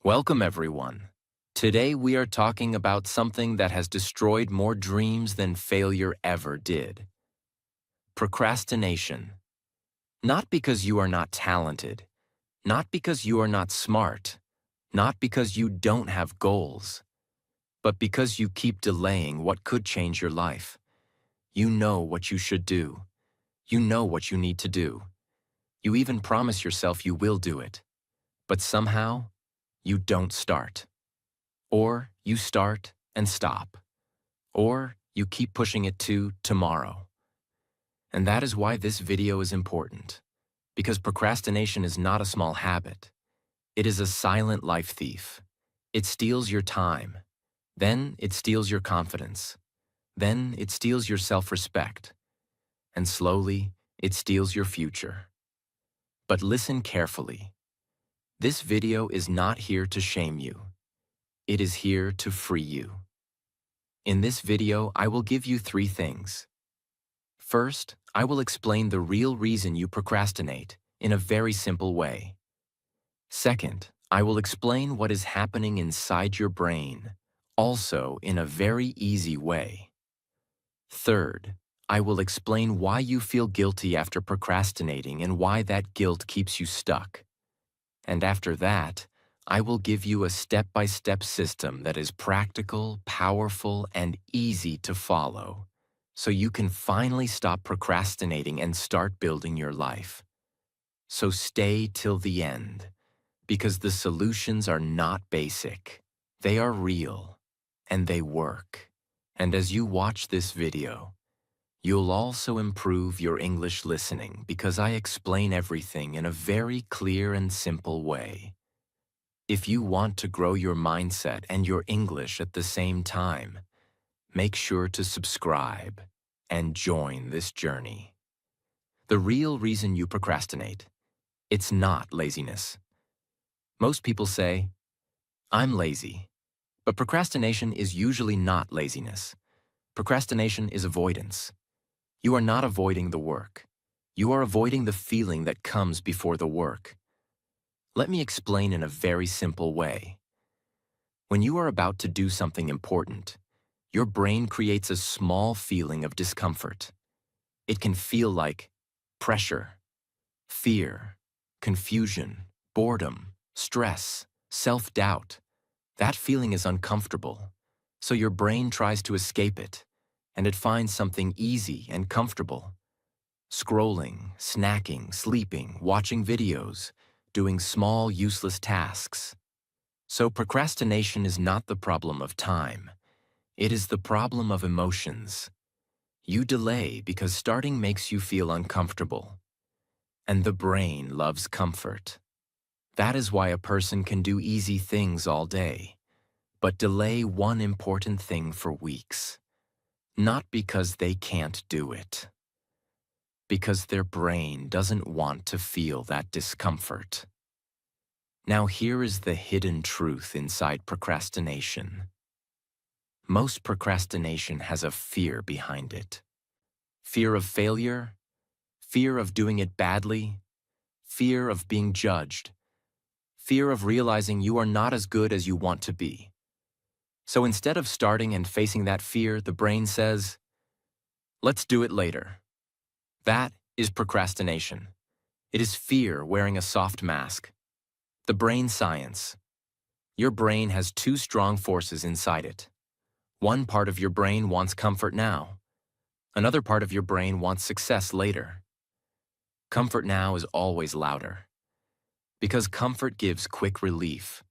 Welcome, everyone. Today we are talking about something that has destroyed more dreams than failure ever did. Procrastination. Not because you are not talented, not because you are not smart, not because you don't have goals, but because you keep delaying what could change your life. You know what you should do. You know what you need to do. You even promise yourself you will do it. But somehow, you don't start. Or you start and stop. Or you keep pushing it to tomorrow. And that is why this video is important. Because procrastination is not a small habit. It is a silent life thief. It steals your time. Then it steals your confidence. Then it steals your self-respect. And slowly, it steals your future. But listen carefully. This video is not here to shame you. It is here to free you. In this video, I will give you 3 things. First, I will explain the real reason you procrastinate in a very simple way. Second, I will explain what is happening inside your brain, also in a very easy way. Third, I will explain why you feel guilty after procrastinating and why that guilt keeps you stuck. And after that, I will give you a step-by-step system that is practical, powerful, and easy to follow, so you can finally stop procrastinating and start building your life. So stay till the end, because the solutions are not basic. They are real, and they work. And as you watch this video, you'll also improve your English listening because I explain everything in a very clear and simple way. If you want to grow your mindset and your English at the same time, make sure to subscribe and join this journey. The real reason you procrastinate, it's not laziness. Most people say, I'm lazy, but procrastination is usually not laziness. Procrastination is avoidance. You are not avoiding the work. You are avoiding the feeling that comes before the work. Let me explain in a very simple way. When you are about to do something important, your brain creates a small feeling of discomfort. It can feel like pressure, fear, confusion, boredom, stress, self-doubt. That feeling is uncomfortable, so your brain tries to escape it, and it finds something easy and comfortable. Scrolling, snacking, sleeping, watching videos, doing small, useless tasks. So procrastination is not the problem of time. It is the problem of emotions. You delay because starting makes you feel uncomfortable. And the brain loves comfort. That is why a person can do easy things all day, but delay one important thing for weeks. Not because they can't do it. Because their brain doesn't want to feel that discomfort. Now here is the hidden truth inside procrastination. Most procrastination has a fear behind it. Fear of failure, fear of doing it badly, fear of being judged, fear of realizing you are not as good as you want to be. So instead of starting and facing that fear, the brain says, let's do it later. That is procrastination. It is fear wearing a soft mask. The brain science. Your brain has 2 strong forces inside it. One part of your brain wants comfort now. Another part of your brain wants success later. Comfort now is always louder. Because comfort gives quick relief.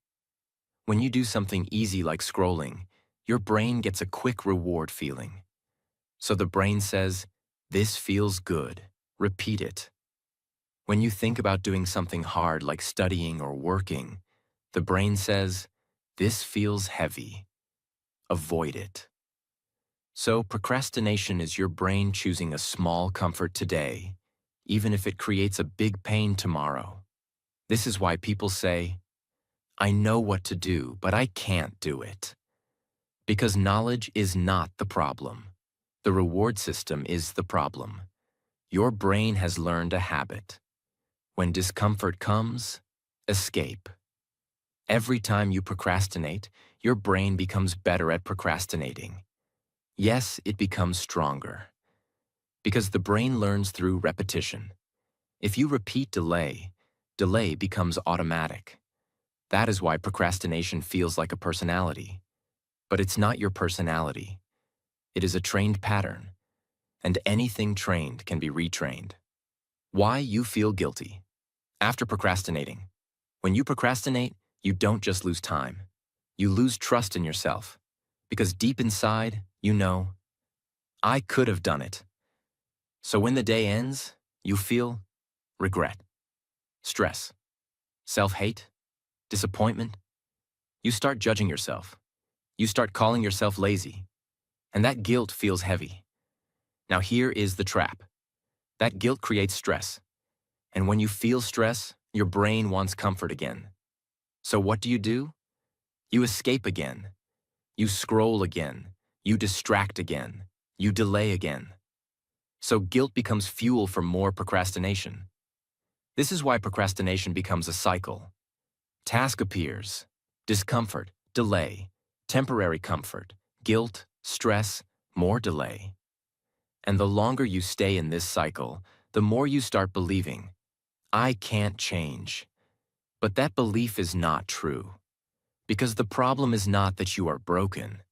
When you do something easy like scrolling, your brain gets a quick reward feeling. So the brain says, this feels good. Repeat it. When you think about doing something hard like studying or working, the brain says, this feels heavy. Avoid it. So procrastination is your brain choosing a small comfort today, even if it creates a big pain tomorrow. This is why people say, I know what to do, but I can't do it. Because knowledge is not the problem. The reward system is the problem. Your brain has learned a habit. When discomfort comes, escape. Every time you procrastinate, your brain becomes better at procrastinating. Yes, it becomes stronger. Because the brain learns through repetition. If you repeat delay, delay becomes automatic. That is why procrastination feels like a personality. But it's not your personality. It is a trained pattern, and anything trained can be retrained. Why you feel guilty. After procrastinating. When you procrastinate, you don't just lose time. You lose trust in yourself. Because deep inside, you know, I could have done it. So when the day ends, you feel regret, stress, self-hate, disappointment. You start judging yourself. You start calling yourself lazy. And that guilt feels heavy. Now here is the trap. That guilt creates stress. And when you feel stress, your brain wants comfort again. So what do? You escape again. You scroll again. You distract again. You delay again. So guilt becomes fuel for more procrastination. This is why procrastination becomes a cycle. Task appears, discomfort, delay, temporary comfort, guilt, stress, more delay. And the longer you stay in this cycle, the more you start believing, I can't change. But that belief is not true. Because the problem is not that you are broken.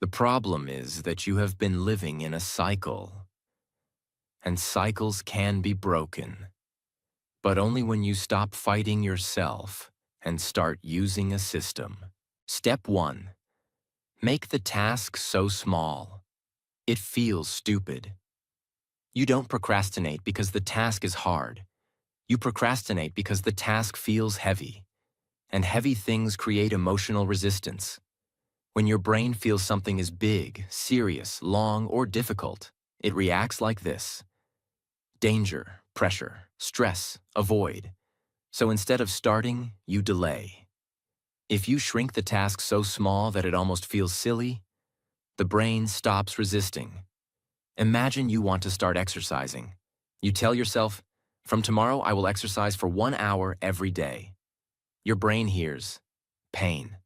The problem is that you have been living in a cycle. And cycles can be broken. But only when you stop fighting yourself and start using a system. Step 1. Make the task so small. It feels stupid. You don't procrastinate because the task is hard. You procrastinate because the task feels heavy. And heavy things create emotional resistance. When your brain feels something is big, serious, long, or difficult, it reacts like this. Danger, pressure, stress, avoid. So instead of starting, you delay. If you shrink the task so small that it almost feels silly, the brain stops resisting. Imagine you want to start exercising. You tell yourself, from tomorrow I will exercise for 1 hour every day. Your brain hears pain,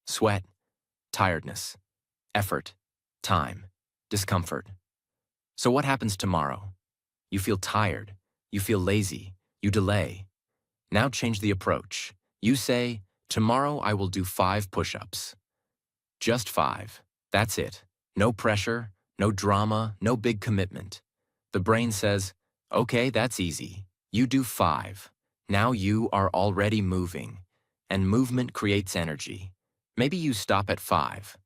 sweat, tiredness, effort, time, discomfort. So what happens tomorrow? You feel tired, you feel lazy, you delay. Now change the approach. You say, tomorrow I will do 5 push-ups. Just 5. That's it. No pressure, no drama, no big commitment. The brain says, okay, that's easy. You do 5. Now you are already moving. And movement creates energy. Maybe you stop at 5.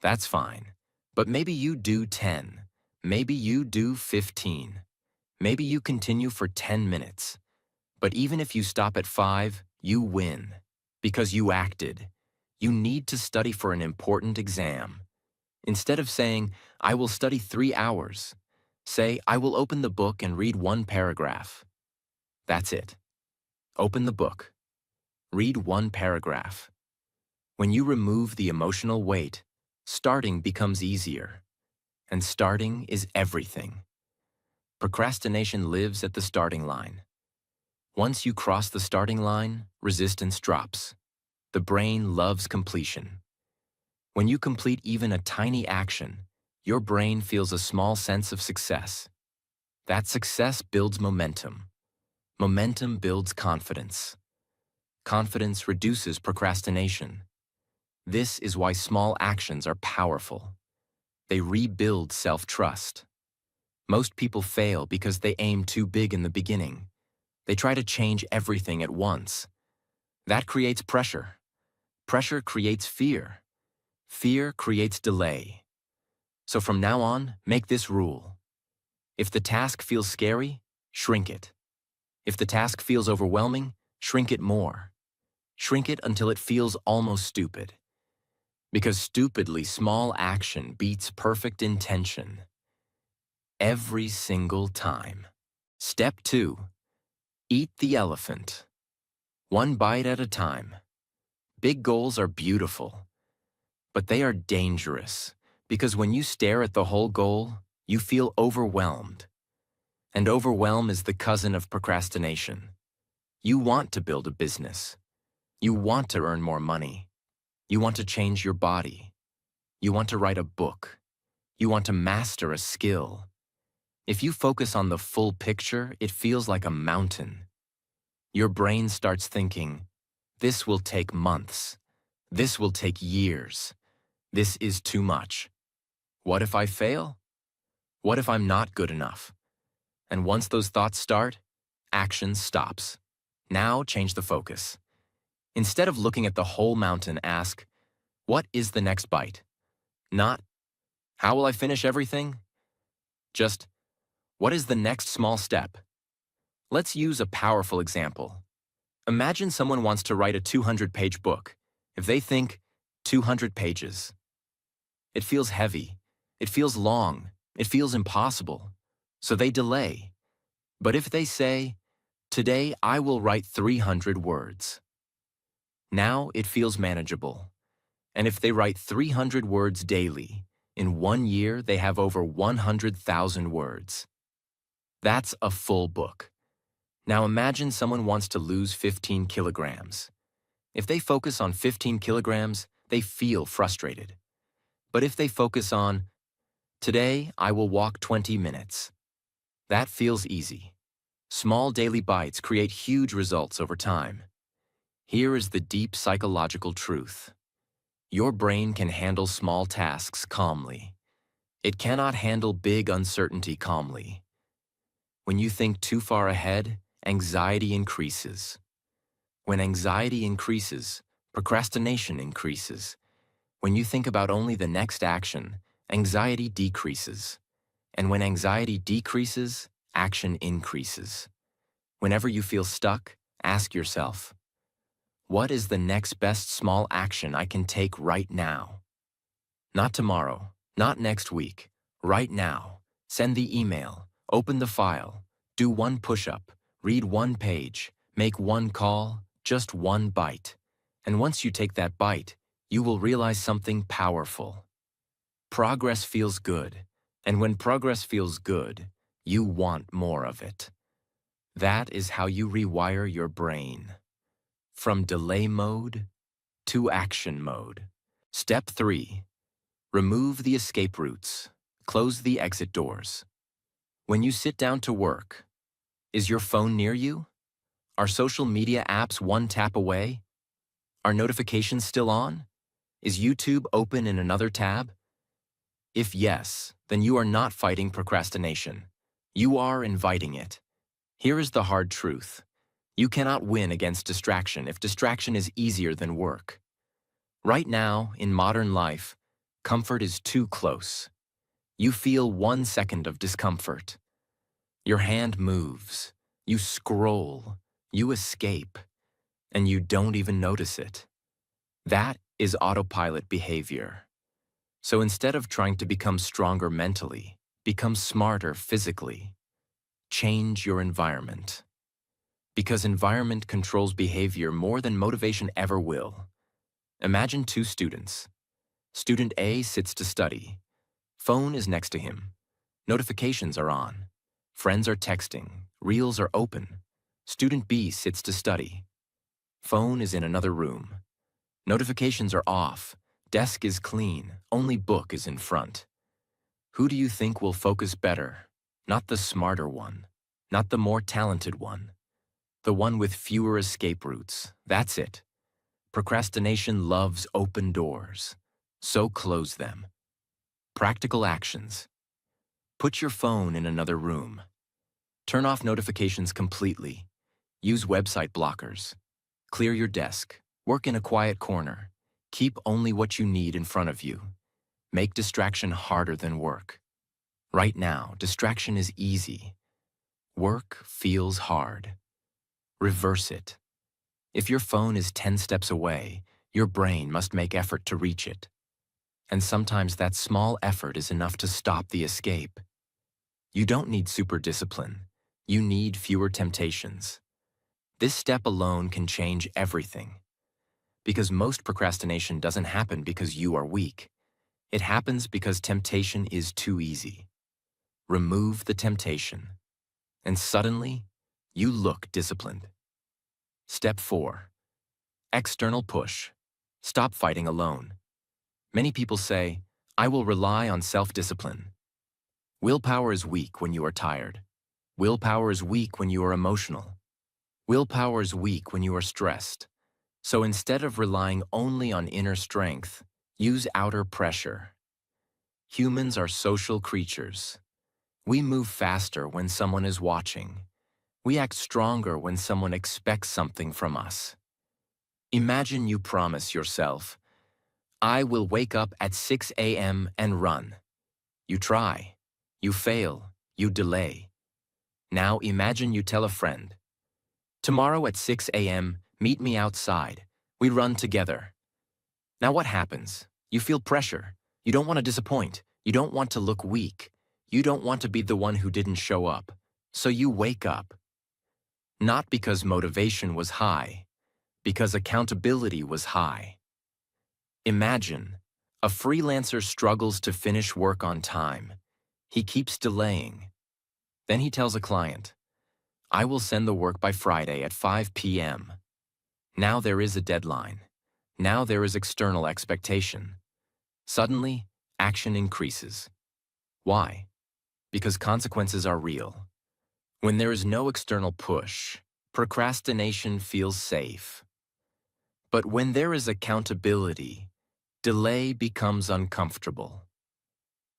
That's fine. But maybe you do 10. Maybe you do 15. Maybe you continue for 10 minutes. But even if you stop at 5, you win. Because you acted. You need to study for an important exam. Instead of saying, I will study 3 hours, say, I will open the book and read 1 paragraph. That's it. Open the book. Read 1 paragraph. When you remove the emotional weight, starting becomes easier. And starting is everything. Procrastination lives at the starting line. Once you cross the starting line, resistance drops. The brain loves completion. When you complete even a tiny action, your brain feels a small sense of success. That success builds momentum. Momentum builds confidence. Confidence reduces procrastination. This is why small actions are powerful. They rebuild self-trust. Most people fail because they aim too big in the beginning. They try to change everything at once. That creates pressure. Pressure creates fear. Fear creates delay. So from now on, make this rule. If the task feels scary, shrink it. If the task feels overwhelming, shrink it more. Shrink it until it feels almost stupid. Because stupidly small action beats perfect intention. Every single time. Step 2. Eat the elephant. 1 bite at a time. Big goals are beautiful, but they are dangerous because when you stare at the whole goal, you feel overwhelmed. And overwhelm is the cousin of procrastination. You want to build a business. You want to earn more money. You want to change your body. You want to write a book. You want to master a skill. If you focus on the full picture, it feels like a mountain. Your brain starts thinking, this will take months. This will take years. This is too much. What if I fail? What if I'm not good enough? And once those thoughts start, action stops. Now change the focus. Instead of looking at the whole mountain, ask, what is the next bite? Not, how will I finish everything? Just, what is the next small step? Let's use a powerful example. Imagine someone wants to write a 200-page book. If they think, 200 pages, it feels heavy, it feels long, it feels impossible, so they delay. But if they say, today I will write 300 words, now it feels manageable. And if they write 300 words daily, in 1 year they have over 100,000 words. That's a full book. Now imagine someone wants to lose 15 kilograms. If they focus on 15 kilograms, they feel frustrated. But if they focus on, today I will walk 20 minutes, that feels easy. Small daily bites create huge results over time. Here is the deep psychological truth. Your brain can handle small tasks calmly. It cannot handle big uncertainty calmly. When you think too far ahead, anxiety increases. When anxiety increases, procrastination increases. When you think about only the next action, anxiety decreases. And when anxiety decreases, action increases. Whenever you feel stuck, ask yourself, what is the next best small action I can take right now? Not tomorrow, not next week, right now. Send the email, open the file, do one push-up, read one page, make one call, just one bite. And once you take that bite, you will realize something powerful. Progress feels good, and when progress feels good, you want more of it. That is how you rewire your brain. From delay mode to action mode. Step 3. Remove the escape routes. Close the exit doors. When you sit down to work, is your phone near you? Are social media apps one tap away? Are notifications still on? Is YouTube open in another tab? If yes, then you are not fighting procrastination. You are inviting it. Here is the hard truth. You cannot win against distraction if distraction is easier than work. Right now, in modern life, comfort is too close. You feel 1 second of discomfort. Your hand moves, you scroll, you escape, and you don't even notice it. That is autopilot behavior. So instead of trying to become stronger mentally, become smarter physically. Change your environment. Because environment controls behavior more than motivation ever will. Imagine 2 students. Student A sits to study. Phone is next to him. Notifications are on. Friends are texting. Reels are open. Student B sits to study. Phone is in another room. Notifications are off. Desk is clean. Only book is in front. Who do you think will focus better? Not the smarter one. Not the more talented one. The one with fewer escape routes. That's it. Procrastination loves open doors. So close them. Practical actions. Put your phone in another room. Turn off notifications completely. Use website blockers. Clear your desk. Work in a quiet corner. Keep only what you need in front of you. Make distraction harder than work. Right now, distraction is easy. Work feels hard. Reverse it. If your phone is 10 steps away, your brain must make effort to reach it. And sometimes that small effort is enough to stop the escape. You don't need super discipline. You need fewer temptations. This step alone can change everything. Because most procrastination doesn't happen because you are weak. It happens because temptation is too easy. Remove the temptation. And suddenly, you look disciplined. Step 4. External push. Stop fighting alone. Many people say, I will rely on self-discipline. Willpower is weak when you are tired. Willpower is weak when you are emotional. Willpower is weak when you are stressed. So instead of relying only on inner strength, use outer pressure. Humans are social creatures. We move faster when someone is watching. We act stronger when someone expects something from us. Imagine you promise yourself, I will wake up at 6 a.m. and run. You try. You fail. You delay. Now imagine you tell a friend, tomorrow at 6 a.m., meet me outside. We run together. Now what happens? You feel pressure. You don't want to disappoint. You don't want to look weak. You don't want to be the one who didn't show up. So you wake up. Not because motivation was high, because accountability was high. Imagine, a freelancer struggles to finish work on time. He keeps delaying. Then he tells a client, I will send the work by Friday at 5 p.m. Now there is a deadline. Now there is external expectation. Suddenly, action increases. Why? Because consequences are real. When there is no external push, procrastination feels safe. But when there is accountability, delay becomes uncomfortable.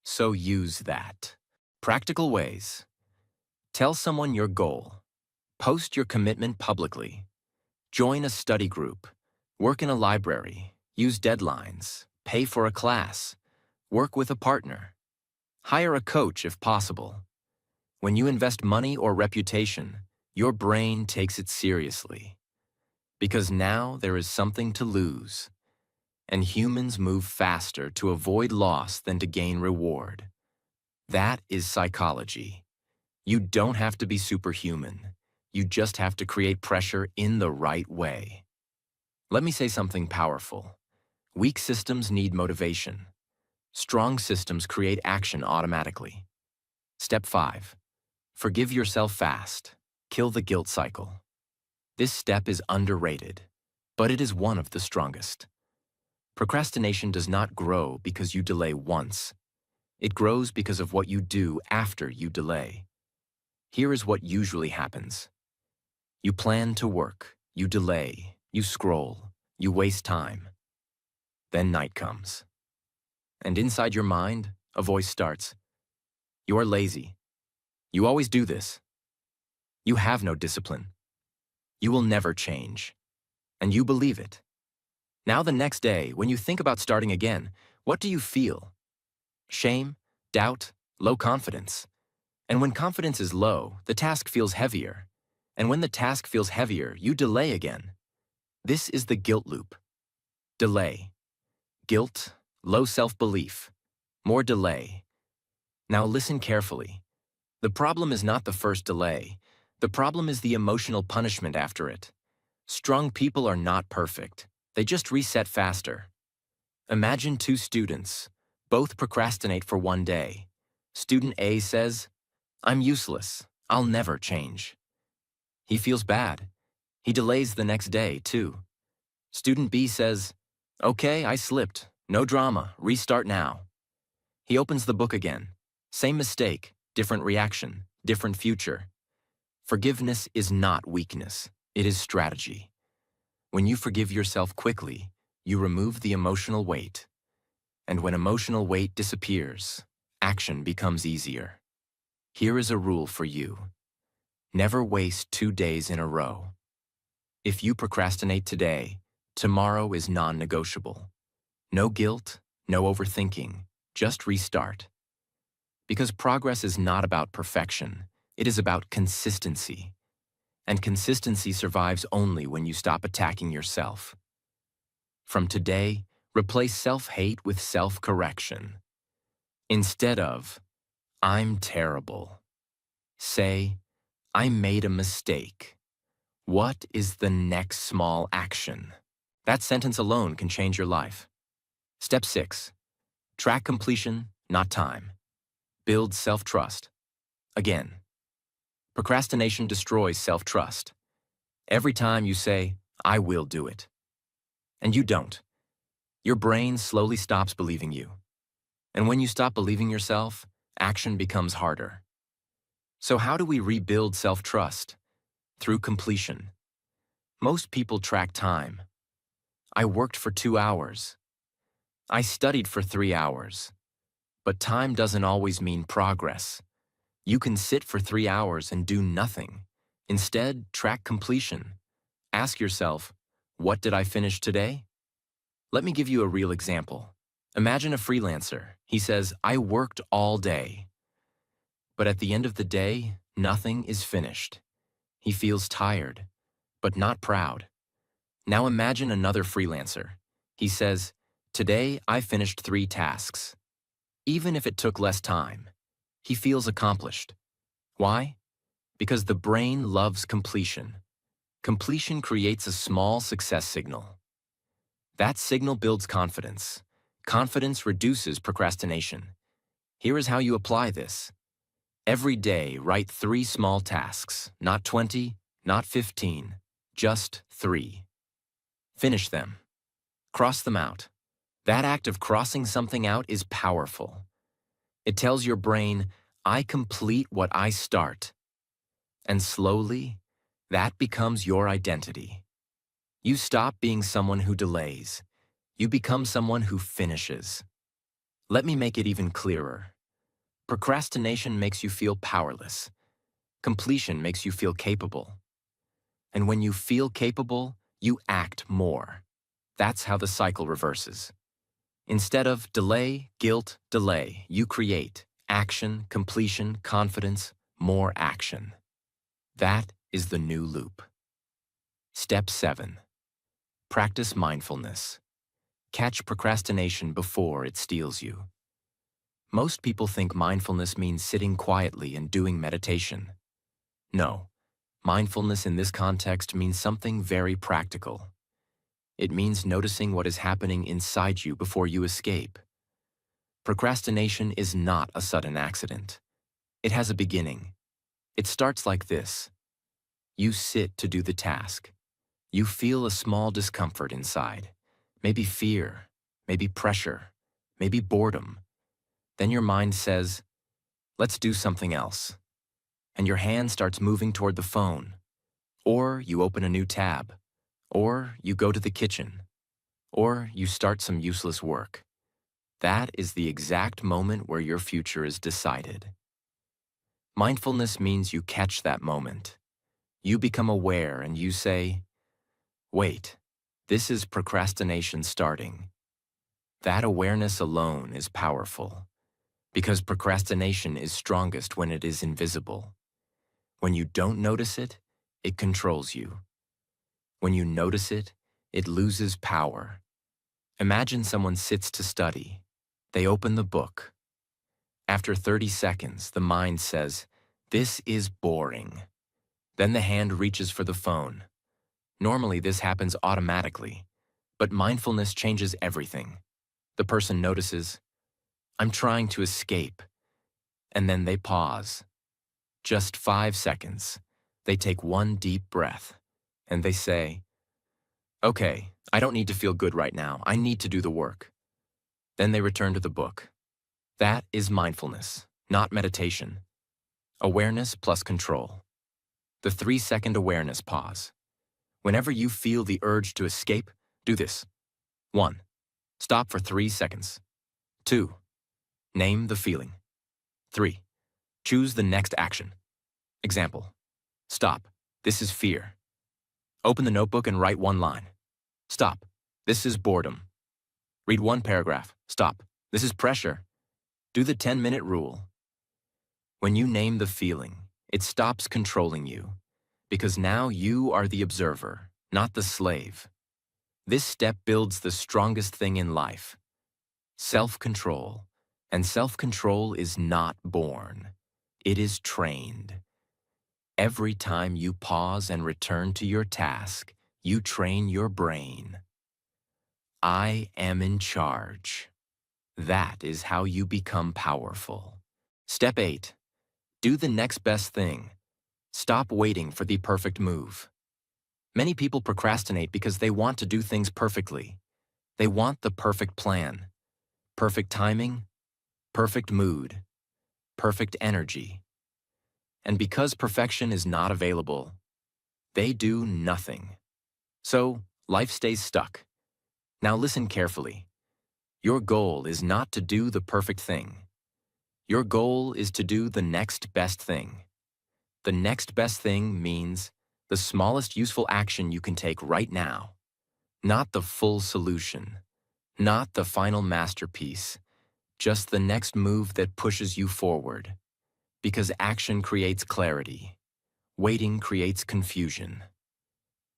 So use that. Practical ways. Tell someone your goal. Post your commitment publicly. Join a study group. Work in a library. Use deadlines. Pay for a class. Work with a partner. Hire a coach if possible. When you invest money or reputation, your brain takes it seriously. Because now there is something to lose. And humans move faster to avoid loss than to gain reward. That is psychology. You don't have to be superhuman. You just have to create pressure in the right way. Let me say something powerful. Weak systems need motivation. Strong systems create action automatically. Step 5. Forgive yourself fast. Kill the guilt cycle. This step is underrated, but it is one of the strongest. Procrastination does not grow because you delay once. It grows because of what you do after you delay. Here is what usually happens. You plan to work, you delay, you scroll, you waste time. Then night comes. And inside your mind, a voice starts. You are lazy. You always do this. You have no discipline. You will never change. And you believe it. Now the next day, when you think about starting again, what do you feel? Shame, doubt, low confidence. And when confidence is low, the task feels heavier. And when the task feels heavier, you delay again. This is the guilt loop. Delay. Guilt, low self-belief, more delay. Now listen carefully. The problem is not the first delay. The problem is the emotional punishment after it. Strong people are not perfect. They just reset faster. Imagine two students. Both procrastinate for one day. Student A says, I'm useless. I'll never change. He feels bad. He delays the next day, too. Student B says, okay, I slipped. No drama. Restart now. He opens the book again. Same mistake, different reaction, different future. Forgiveness is not weakness. It is strategy. When you forgive yourself quickly, you remove the emotional weight. And when emotional weight disappears, action becomes easier. Here is a rule for you. Never waste 2 days in a row. If you procrastinate today, tomorrow is non-negotiable. No guilt, no overthinking, just restart. Because progress is not about perfection, it is about consistency. And consistency survives only when you stop attacking yourself. From today, replace self-hate with self-correction. Instead of, I'm terrible, say, I made a mistake. What is the next small action? That sentence alone can change your life. Step 6. Track completion, not time. Build self-trust. Again, procrastination destroys self-trust. Every time you say, I will do it, And you don't. Your brain slowly stops believing you. And when you stop believing yourself, action becomes harder. So how do we rebuild self-trust? Through completion. Most people track time. I worked for 2 hours. I studied for 3 hours. But time doesn't always mean progress. You can sit for 3 hours and do nothing. Instead, track completion. Ask yourself, what did I finish today? Let me give you a real example. Imagine a freelancer. He says, I worked all day. But at the end of the day, nothing is finished. He feels tired, but not proud. Now imagine another freelancer. He says, today I finished 3 tasks. Even if it took less time, he feels accomplished. Why? Because the brain loves completion. Completion creates a small success signal. That signal builds confidence. Confidence reduces procrastination. Here is how you apply this. Every day, write 3 small tasks, not 20, not 15, just 3. Finish them. Cross them out. That act of crossing something out is powerful. It tells your brain, I complete what I start. And slowly, that becomes your identity. You stop being someone who delays. You become someone who finishes. Let me make it even clearer. Procrastination makes you feel powerless. Completion makes you feel capable. And when you feel capable, you act more. That's how the cycle reverses. Instead of delay, guilt, delay, you create action, completion, confidence, more action. That is the new loop. Step 7. Practice mindfulness. Catch procrastination before it steals you. Most people think mindfulness means sitting quietly and doing meditation. No, mindfulness in this context means something very practical. It means noticing what is happening inside you before you escape. Procrastination is not a sudden accident. It has a beginning. It starts like this. You sit to do the task. You feel a small discomfort inside. Maybe fear, maybe pressure, maybe boredom. Then your mind says, let's do something else. And your hand starts moving toward the phone. Or you open a new tab. Or you go to the kitchen. Or you start some useless work. That is the exact moment where your future is decided. Mindfulness means you catch that moment. You become aware and you say, wait, this is procrastination starting. That awareness alone is powerful, because procrastination is strongest when it is invisible. When you don't notice it, it controls you. When you notice it, it loses power. Imagine someone sits to study. They open the book. After 30 seconds, the mind says, this is boring. Then the hand reaches for the phone. Normally, this happens automatically, but mindfulness changes everything. The person notices, I'm trying to escape, and then they pause. Just 5 seconds. They take one deep breath, and they say, okay, I don't need to feel good right now. I need to do the work. Then they return to the book. That is mindfulness, not meditation. Awareness plus control. The 3-second awareness pause. Whenever you feel the urge to escape, do this. 1. Stop for 3 seconds. 2. Name the feeling. 3. Choose the next action. Example. Stop. This is fear. Open the notebook and write 1 line. Stop. This is boredom. Read 1 paragraph. Stop. This is pressure. Do the 10-minute rule. When you name the feeling, it stops controlling you, because now you are the observer, not the slave. This step builds the strongest thing in life, self-control. And self-control is not born. It is trained. Every time you pause and return to your task, you train your brain. I am in charge. That is how you become powerful. Step 8. Do the next best thing. Stop waiting for the perfect move. Many people procrastinate because they want to do things perfectly. They want the perfect plan, perfect timing, perfect mood, perfect energy. And because perfection is not available, they do nothing. So, life stays stuck. Now listen carefully. Your goal is not to do the perfect thing. Your goal is to do the next best thing. The next best thing means the smallest useful action you can take right now. Not the full solution. Not the final masterpiece. Just the next move that pushes you forward. Because action creates clarity. Waiting creates confusion.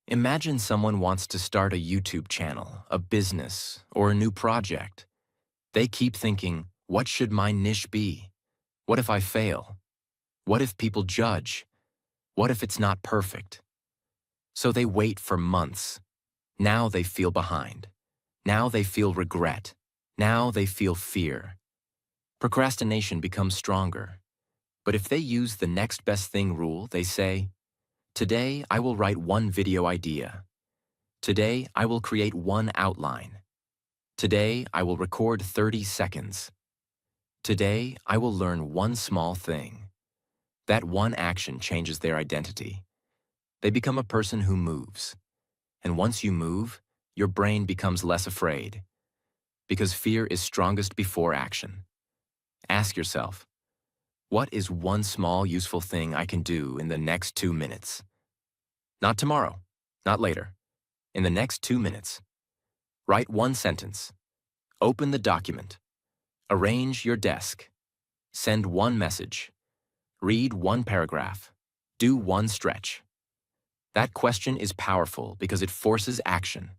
Imagine someone wants to start a YouTube channel, a business, or a new project. They keep thinking, what should my niche be? What if I fail? What if people judge? What if it's not perfect? So they wait for months. Now they feel behind. Now they feel regret. Now they feel fear. Procrastination becomes stronger. But if they use the next best thing rule, they say, today I will write one video idea. Today I will create one outline. Today I will record 30 seconds. Today I will learn one small thing. That one action changes their identity. They become a person who moves. And once you move, your brain becomes less afraid. Because fear is strongest before action. Ask yourself, what is one small useful thing I can do in the next 2 minutes? Not tomorrow, not later. In the next 2 minutes. Write one sentence. Open the document. Arrange your desk. Send one message. Read one paragraph. Do one stretch. That question is powerful because it forces action.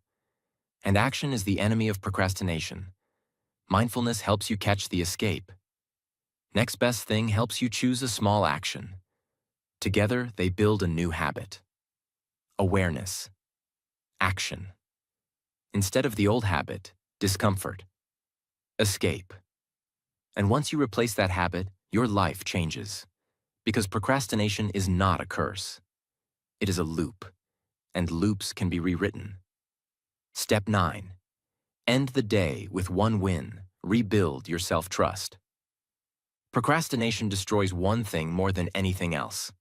And action is the enemy of procrastination. Mindfulness helps you catch the escape. Next best thing helps you choose a small action. Together, they build a new habit. Awareness. Action. Instead of the old habit, discomfort. Escape. And once you replace that habit, your life changes. Because procrastination is not a curse. It is a loop. And loops can be rewritten. Step 9. End the day with one win. Rebuild your self-trust. Procrastination destroys one thing more than anything else.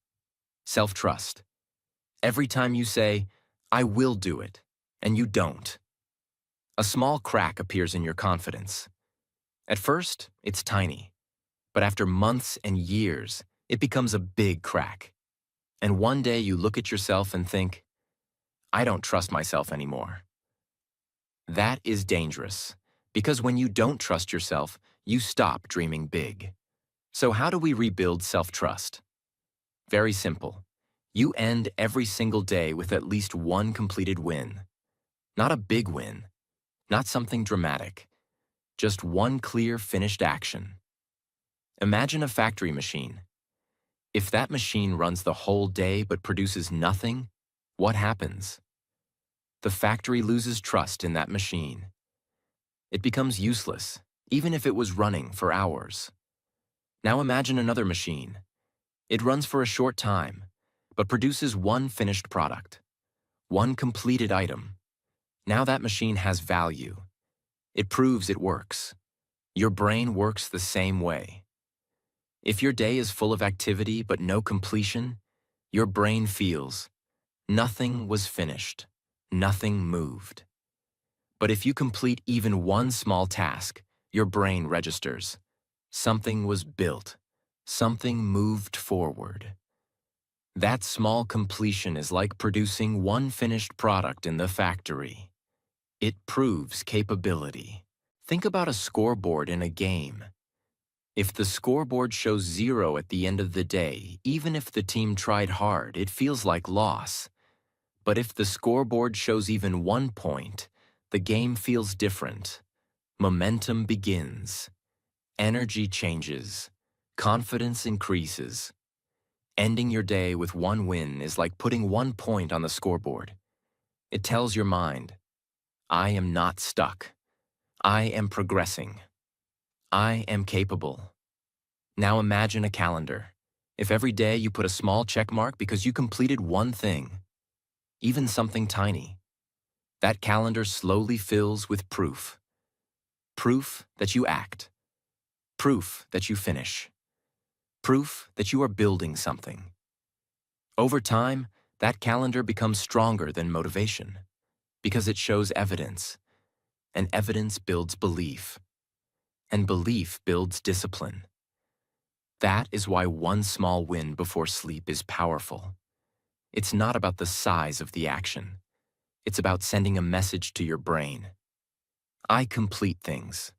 Self-trust. Every time you say, I will do it, and you don't, a small crack appears in your confidence. At first, it's tiny, but after months and years, it becomes a big crack. And one day you look at yourself and think, I don't trust myself anymore. That is dangerous, because when you don't trust yourself, you stop dreaming big. So how do we rebuild self-trust? Very simple. You end every single day with at least one completed win. Not a big win, not something dramatic, just one clear finished action. Imagine a factory machine. If that machine runs the whole day but produces nothing, what happens? The factory loses trust in that machine. It becomes useless, even if it was running for hours. Now imagine another machine. It runs for a short time, but produces one finished product, one completed item. Now that machine has value. It proves it works. Your brain works the same way. If your day is full of activity but no completion, your brain feels nothing was finished, nothing moved. But if you complete even one small task, your brain registers something was built, something moved forward. That small completion is like producing one finished product in the factory. It proves capability. Think about a scoreboard in a game. If the scoreboard shows 0 at the end of the day, even if the team tried hard, it feels like loss. But if the scoreboard shows even 1 point, the game feels different. Momentum begins. Energy changes. Confidence increases. Ending your day with one win is like putting 1 point on the scoreboard. It tells your mind, I am not stuck. I am progressing. I am capable. Now imagine a calendar. If every day you put a small check mark because you completed one thing, even something tiny. That calendar slowly fills with proof. Proof that you act. Proof that you finish. Proof that you are building something. Over time, that calendar becomes stronger than motivation because it shows evidence, and evidence builds belief, and belief builds discipline. That is why one small win before sleep is powerful. It's not about the size of the action. It's about sending a message to your brain. I complete things.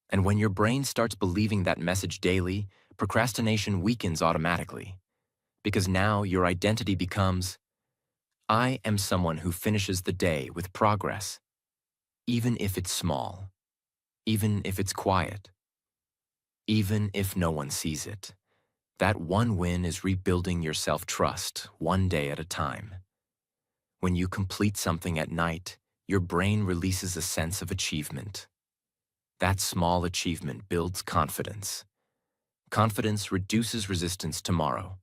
And when your brain starts believing that message daily, procrastination weakens automatically. Because now your identity becomes, I am someone who finishes the day with progress, even if it's small, even if it's quiet, even if no one sees it. That one win is rebuilding your self-trust one day at a time. When you complete something at night, your brain releases a sense of achievement. That small achievement builds confidence. Confidence reduces resistance tomorrow.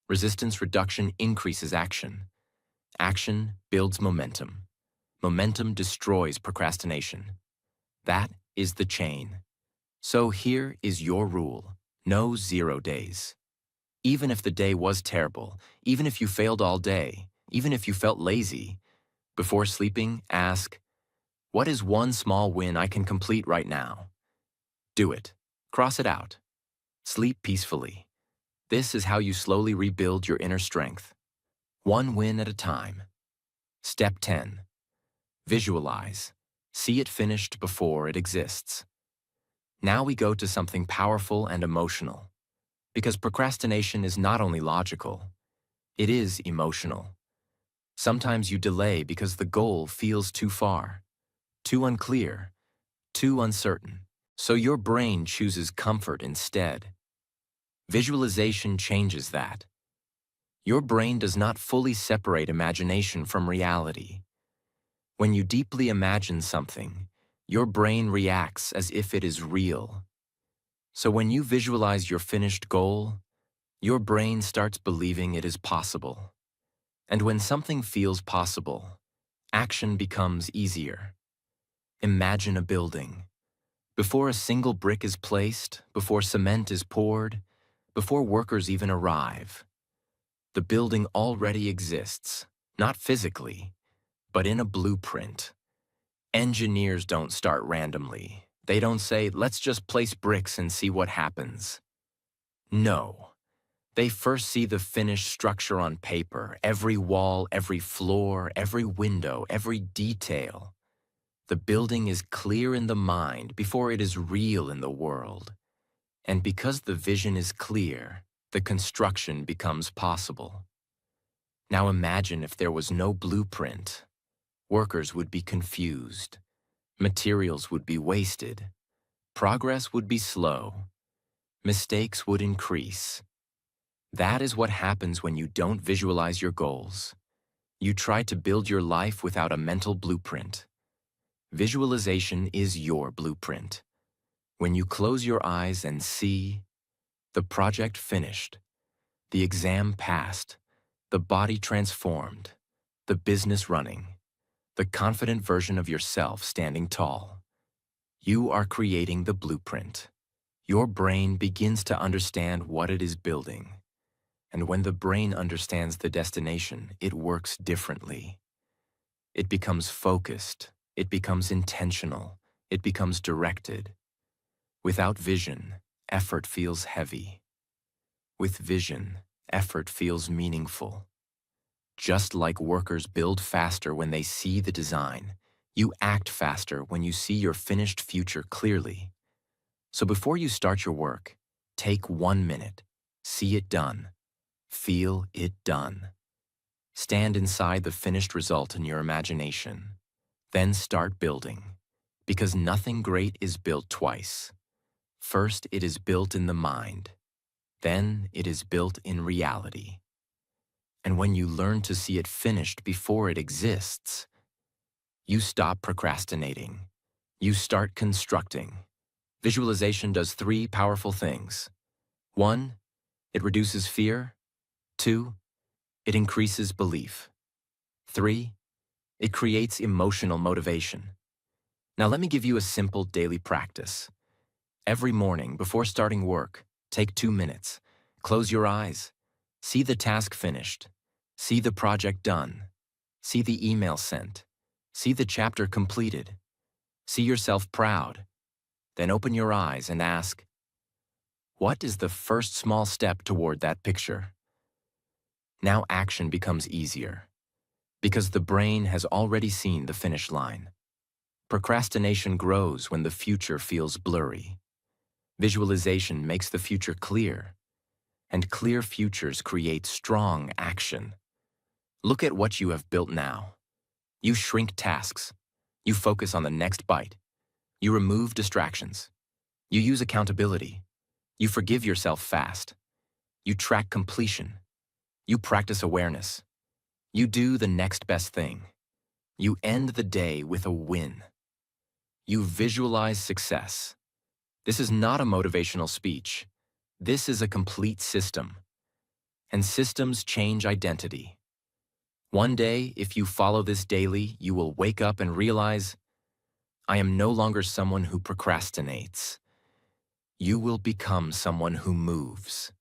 Resistance reduction increases action. Action builds momentum. Momentum destroys procrastination. That is the chain. So here is your rule. No 0 days. Even if the day was terrible, even if you failed all day, even if you felt lazy, before sleeping, ask, what is one small win I can complete right now? Do it. Cross it out. Sleep peacefully. This is how you slowly rebuild your inner strength. One win at a time. Step 10. Visualize. See it finished before it exists. Now we go to something powerful and emotional. Because procrastination is not only logical, it is emotional. Sometimes you delay because the goal feels too far, too unclear, too uncertain. So your brain chooses comfort instead. Visualization changes that. Your brain does not fully separate imagination from reality. When you deeply imagine something, your brain reacts as if it is real. So when you visualize your finished goal, your brain starts believing it is possible. And when something feels possible, action becomes easier. Imagine a building. Before a single brick is placed, before cement is poured, before workers even arrive, the building already exists, not physically, but in a blueprint. Engineers don't start randomly. They don't say, let's just place bricks and see what happens. No. They first see the finished structure on paper, every wall, every floor, every window, every detail. The building is clear in the mind before it is real in the world. And because the vision is clear, the construction becomes possible. Now imagine if there was no blueprint. Workers would be confused. Materials would be wasted. Progress would be slow. Mistakes would increase. That is what happens when you don't visualize your goals. You try to build your life without a mental blueprint. Visualization is your blueprint. When you close your eyes and see the project finished, the exam passed, the body transformed, the business running, the confident version of yourself standing tall, you are creating the blueprint. Your brain begins to understand what it is building. And when the brain understands the destination, it works differently. It becomes focused, it becomes intentional, it becomes directed. Without vision, effort feels heavy. With vision, effort feels meaningful. Just like workers build faster when they see the design, you act faster when you see your finished future clearly. So before you start your work, take 1 minute, see it done, feel it done. Stand inside the finished result in your imagination. Then start building, because nothing great is built twice. First, it is built in the mind. Then, it is built in reality. And when you learn to see it finished before it exists, you stop procrastinating. You start constructing. Visualization does 3 powerful things. 1, it reduces fear. 2, it increases belief. 3. It creates emotional motivation. Now let me give you a simple daily practice. Every morning before starting work, take 2 minutes. Close your eyes. See the task finished. See the project done. See the email sent. See the chapter completed. See yourself proud. Then open your eyes and ask, what is the first small step toward that picture? Now action becomes easier, because the brain has already seen the finish line. Procrastination grows when the future feels blurry. Visualization makes the future clear, and clear futures create strong action. Look at what you have built now. You shrink tasks. You focus on the next bite. You remove distractions. You use accountability. You forgive yourself fast. You track completion. You practice awareness. You do the next best thing. You end the day with a win. You visualize success. This is not a motivational speech. This is a complete system. And systems change identity. One day, if you follow this daily, you will wake up and realize, I am no longer someone who procrastinates. You will become someone who moves.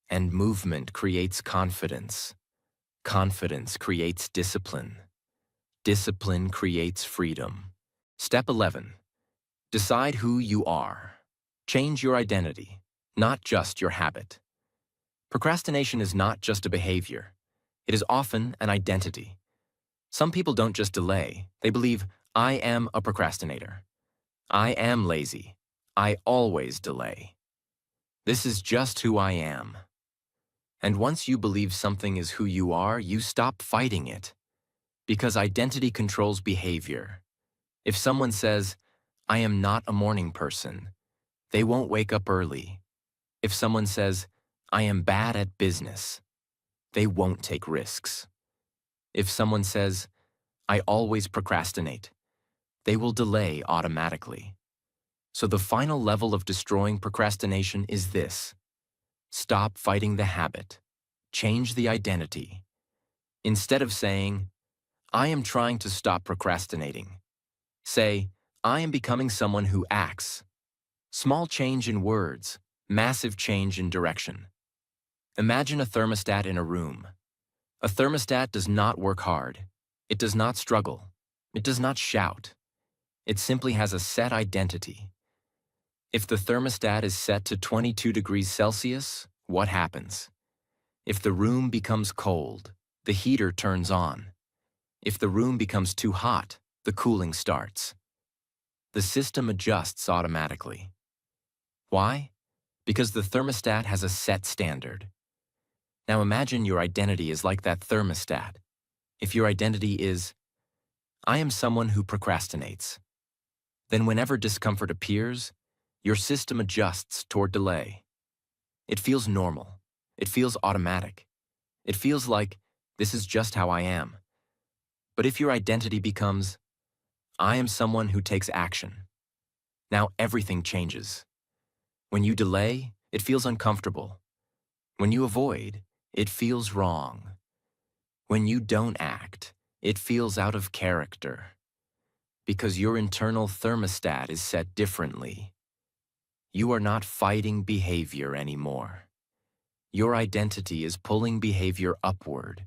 And movement creates confidence. Confidence creates discipline. Discipline creates freedom. Step 11. Decide who you are. Change your identity, not just your habit. Procrastination is not just a behavior. It is often an identity. Some people don't just delay. They believe, I am a procrastinator. I am lazy. I always delay. This is just who I am. And once you believe something is who you are, you stop fighting it. Because identity controls behavior. If someone says, I am not a morning person, they won't wake up early. If someone says, I am bad at business, they won't take risks. If someone says, I always procrastinate, they will delay automatically. So the final level of destroying procrastination is this. Stop fighting the habit. Change the identity. Instead of saying, I am trying to stop procrastinating, say, I am becoming someone who acts. Small change in words, massive change in direction. Imagine a thermostat in a room. A thermostat does not work hard. It does not struggle. It does not shout. It simply has a set identity. If the thermostat is set to 22 degrees Celsius, what happens? If the room becomes cold, the heater turns on. If the room becomes too hot, the cooling starts. The system adjusts automatically. Why? Because the thermostat has a set standard. Now imagine your identity is like that thermostat. If your identity is, I am someone who procrastinates, then whenever discomfort appears, your system adjusts toward delay. It feels normal. It feels automatic. It feels like, this is just how I am. But if your identity becomes, I am someone who takes action, now everything changes. When you delay, it feels uncomfortable. When you avoid, it feels wrong. When you don't act, it feels out of character. Because your internal thermostat is set differently. You are not fighting behavior anymore. Your identity is pulling behavior upward,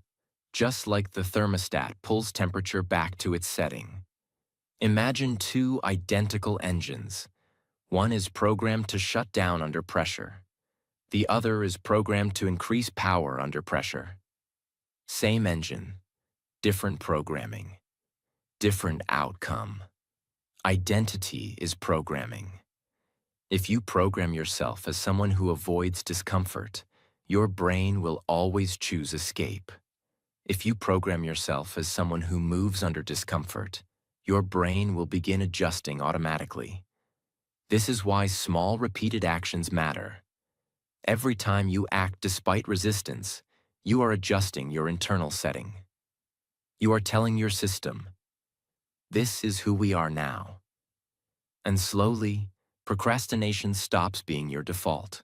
just like the thermostat pulls temperature back to its setting. Imagine two identical engines. One is programmed to shut down under pressure. The other is programmed to increase power under pressure. Same engine, different programming, different outcome. Identity is programming. If you program yourself as someone who avoids discomfort, your brain will always choose escape. If you program yourself as someone who moves under discomfort, your brain will begin adjusting automatically. This is why small repeated actions matter. Every time you act despite resistance, you are adjusting your internal setting. You are telling your system, this is who we are now. And slowly, procrastination stops being your default.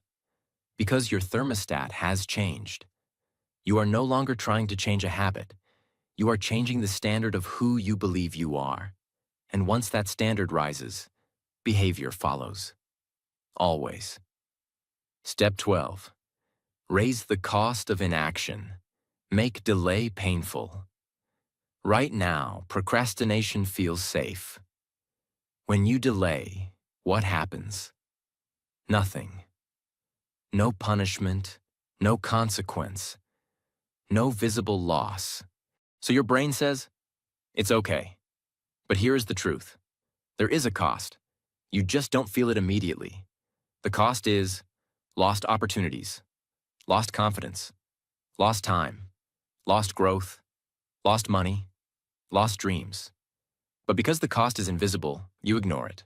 Because your thermostat has changed. You are no longer trying to change a habit. You are changing the standard of who you believe you are. And once that standard rises, behavior follows. Always. Step 12. Raise the cost of inaction. Make delay painful. Right now, procrastination feels safe. When you delay, what happens? Nothing. No punishment, no consequence, no visible loss. So your brain says, it's okay. But here is the truth. There is a cost. You just don't feel it immediately. The cost is lost opportunities, lost confidence, lost time, lost growth, lost money, lost dreams. But because the cost is invisible, you ignore it.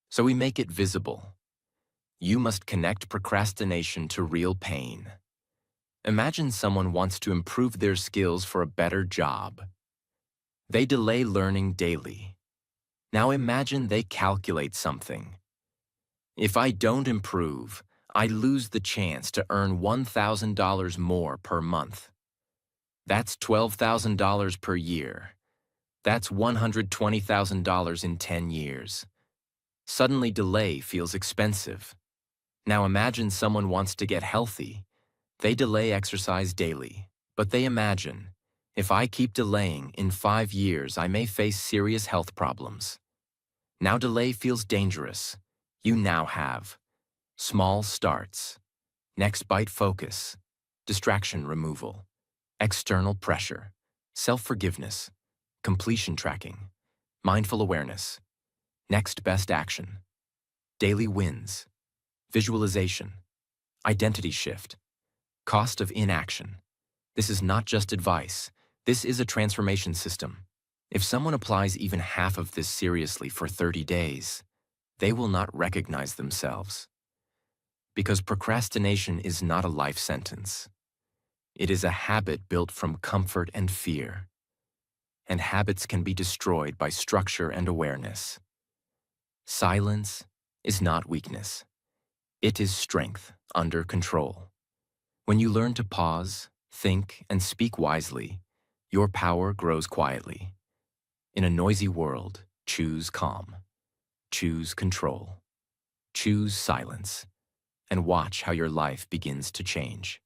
So we make it visible. You must connect procrastination to real pain. Imagine someone wants to improve their skills for a better job. They delay learning daily. Now imagine they calculate something. If I don't improve, I lose the chance to earn $1,000 more per month. That's $12,000 per year. That's $120,000 in 10 years. Suddenly delay feels expensive. Now imagine someone wants to get healthy. They delay exercise daily, but they imagine, if I keep delaying, in 5 years I may face serious health problems. Now delay feels dangerous. You now have small starts, next bite focus, distraction removal, external pressure, self-forgiveness, completion tracking, mindful awareness, next best action, daily wins, visualization, identity shift, cost of inaction. This is not just advice. This is a transformation system. If someone applies even half of this seriously for 30 days, they will not recognize themselves. Because procrastination is not a life sentence. It is a habit built from comfort and fear. And habits can be destroyed by structure and awareness. Silence is not weakness. It is strength under control. When you learn to pause, think, and speak wisely, your power grows quietly. In a noisy world, choose calm. Choose control. Choose silence. And watch how your life begins to change.